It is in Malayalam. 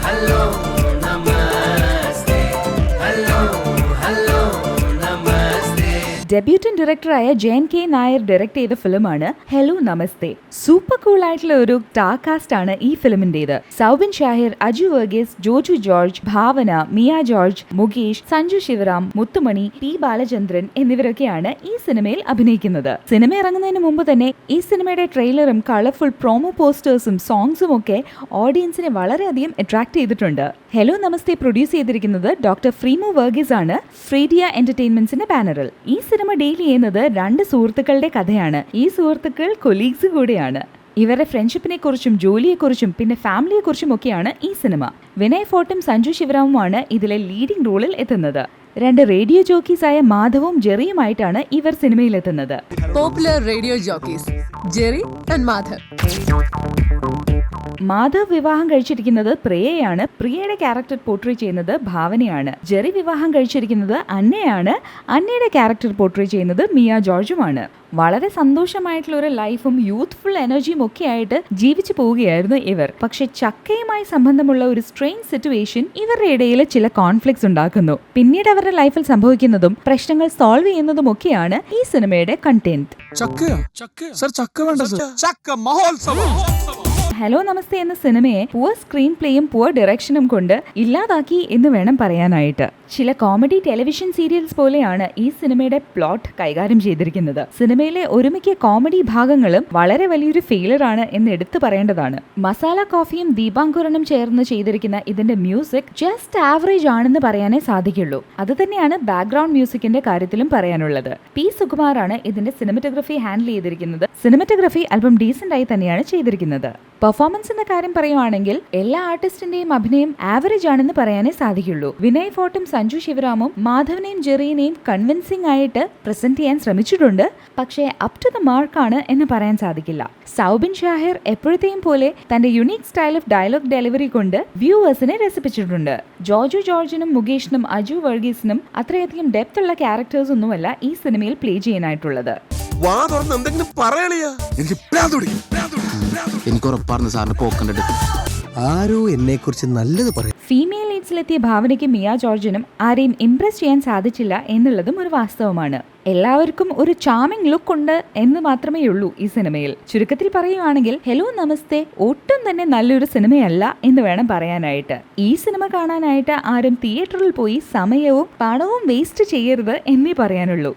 hello, namaste. Hello, hello, namaste. ഡെബ്യൂട്ടന്റ് ഡയറക്ടറായ ജയൻ കെ നായർ ഡയറക്ട് ചെയ്ത ഫിലിമാണ് ഹലോ നമസ്തേ. സൂപ്പർ കൂൾ ആയിട്ടുള്ള ഒരു സ്റ്റാർ കാസ്റ്റ് ആണ് ഈ ഫിലിമിന്റേത്. സൗബിൻ ഷാഹിർ, അജു വർഗീസ്, ജോജു ജോർജ്, ഭാവന, മിയ ജോർജ്, മുകേഷ്, സഞ്ജു ശിവറാം, മുത്തുമണി, പി ബാലചന്ദ്രൻ എന്നിവരൊക്കെയാണ് ഈ സിനിമയിൽ അഭിനയിക്കുന്നത്. സിനിമ ഇറങ്ങുന്നതിന് മുമ്പ് തന്നെ ഈ സിനിമയുടെ ട്രെയിലറും കളർഫുൾ പ്രോമോ പോസ്റ്റേഴ്സും സോങ്സും ഒക്കെ ഓഡിയൻസിനെ വളരെയധികം അട്രാക്ട് ചെയ്തിട്ടുണ്ട്. ഹലോ നമസ്തേ പ്രൊഡ്യൂസ് ചെയ്തിരിക്കുന്നത് ഡോക്ടർ ഫ്രീമോ വർഗീസ് ആണ്, ഫ്രീഡിയ എന്റർടൈൻമെന്റ്സിന്റെ ബാനറിൽ. ഈ സിനിമ ഡീൽ ചെയ്യുന്നത് രണ്ട് സുഹൃത്തുക്കളുടെ കഥയാണ്. ഈ സുഹൃത്തുക്കൾ കൊലീഗ്സ് കൂടെയാണ്. ഇവരുടെ ഫ്രണ്ട്ഷിപ്പിനെ കുറിച്ചും ജോലിയെക്കുറിച്ചും പിന്നെ ഫാമിലിയെക്കുറിച്ചും ഒക്കെയാണ് ഈ സിനിമ. വിനയ് ഫോർട്ടും സഞ്ജു ശിവറാമുമാണ് ഇതിലെ ലീഡിംഗ് റോളിൽ എത്തുന്നത്. രണ്ട് റേഡിയോ ജോക്കീസായ മാധവും ജെറിയുമായിട്ടാണ് ഇവർ സിനിമയിലെത്തുന്നത്. Popular radio jockeys Jerry and Madhav. Madhav വിവാഹം കഴിച്ചിരിക്കുന്നത് പ്രിയയാണ്. പ്രിയയുടെ ക്യാരക്ടർ പോർട്രേ ചെയ്യുന്നത് ഭാവനയാണ്. ജെറി വിവാഹം കഴിച്ചിരിക്കുന്നത് അന്നയാണ്. അന്നയുടെ ക്യാരക്ടർ പോർട്രേ ചെയ്യുന്നത് മിയ ജോർജുമാണ്. വളരെ സന്തോഷമായിട്ടുള്ള ഒരു ലൈഫും യൂത്ത്ഫുൾ എനർജിയും ഒക്കെ ആയിട്ട് ജീവിച്ചു പോവുകയായിരുന്നു ഇവർ. പക്ഷെ ചക്കയുമായി സംബന്ധമുള്ള ഒരു സ്ട്രെയിൻ സിറ്റുവേഷൻ ഇവരുടെ ഇടയിൽ ചില കോൺഫ്ലിക്ട്സ് ഉണ്ടാക്കുന്നു. പിന്നീട് അവരുടെ ലൈഫിൽ സംഭവിക്കുന്നതും പ്രശ്നങ്ങൾ സോൾവ് ചെയ്യുന്നതും ഒക്കെയാണ് ഈ സിനിമയുടെ കണ്ടന്റ്. ഹലോ നമസ്തേ എന്ന സിനിമയെ പുവർ സ്ക്രീൻ പ്ലേയും പുവർ ഡയറക്ഷനും കൊണ്ട് ഇല്ലാതാക്കി എന്ന് വേണം പറയാനായിട്ട്. ചില കോമഡി ടെലിവിഷൻ സീരിയൽസ് പോലെയാണ് ഈ സിനിമയുടെ പ്ലോട്ട് കൈകാര്യം ചെയ്തിരിക്കുന്നത്. സിനിമയിലെ ഒരുമിക്ക കോമഡി ഭാഗങ്ങളും വളരെ വലിയൊരു ഫെയിലർ ആണ് എന്ന് എടുത്തു പറയേണ്ടതാണ്. മസാല കോഫിയും ദീപാങ്കുരനും ചേർന്ന് ചെയ്തിരിക്കുന്ന ഇതിന്റെ മ്യൂസിക് ജസ്റ്റ് ആവറേജ് ആണെന്ന് പറയാനേ സാധിക്കുള്ളൂ. അത് തന്നെയാണ് ബാക്ക്ഗ്രൗണ്ട് മ്യൂസിക്കിന്റെ കാര്യത്തിലും പറയാനുള്ളത്. പി സുകുമാറാണ് ഇതിന്റെ സിനിമറ്റോഗ്രഫി ഹാൻഡിൽ ചെയ്തിരിക്കുന്നത്. സിനിമറ്റോഗ്രഫി അല്പം ഡീസന്റ് ആയി തന്നെയാണ് ചെയ്തിരിക്കുന്നത്. പെർഫോമൻസിന്റെ കാര്യം പറയുവാണെങ്കിൽ എല്ലാ ആർട്ടിസ്റ്റിന്റെയും അഭിനയം ആവറേജ് ആണെന്ന് പറയാനേ സാധിക്കുള്ളൂ. വിനയ് ഫോർട്ടും സഞ്ജു ശിവറാമും മാധവനെയും ജെറിനെയും കൺവിൻസിംഗ് ആയിട്ട് പ്രസന്റ് ചെയ്യാൻ ശ്രമിച്ചിട്ടുണ്ട്. പക്ഷേ അപ് ടു ദ മാർക്കാണ് എന്ന് പറയാൻ സാധിക്കില്ല. സൗബിൻ ഷാഹിർ എപ്പോഴത്തെയും പോലെ തന്റെ unique style of dialogue delivery കൊണ്ട് വ്യൂവേഴ്സിനെ രസിപ്പിച്ചിട്ടുണ്ട്. ജോജു ജോർജിനും മുകേഷിനും അജു വർഗീസിനും അത്രയധികം ഡെപ്ത് ഉള്ള ക്യാരക്ടേഴ്സ് ഒന്നുമല്ല ഈ സിനിമയിൽ പ്ലേ ചെയ്യാനായിട്ടുള്ളത്. ആരോ എന്നെ കുറിച്ച് നല്ലത് പറയും. ഫീമെയിൽ ലീഡ്സിലെത്തിയ ഭാവനയ്ക്ക് മിയ ജോർജിനും ആരെയും ഇംപ്രസ് ചെയ്യാൻ സാധിച്ചില്ല എന്നുള്ളതും ഒരു വാസ്തവമാണ്. എല്ലാവർക്കും ഒരു ചാമിങ് ലുക്ക് ഉണ്ട് എന്ന് മാത്രമേ ഉള്ളൂ ഈ സിനിമയിൽ. ചുരുക്കത്തിൽ പറയുവാണെങ്കിൽ ഹലോ നമസ്തേ ഒട്ടും തന്നെ നല്ലൊരു സിനിമയല്ല എന്ന് വേണം പറയാനായിട്ട്. ഈ സിനിമ കാണാനായിട്ട് ആരും തിയേറ്ററിൽ പോയി സമയവും പണവും വേസ്റ്റ് ചെയ്യരുത് എന്നേ പറയാനുള്ളൂ.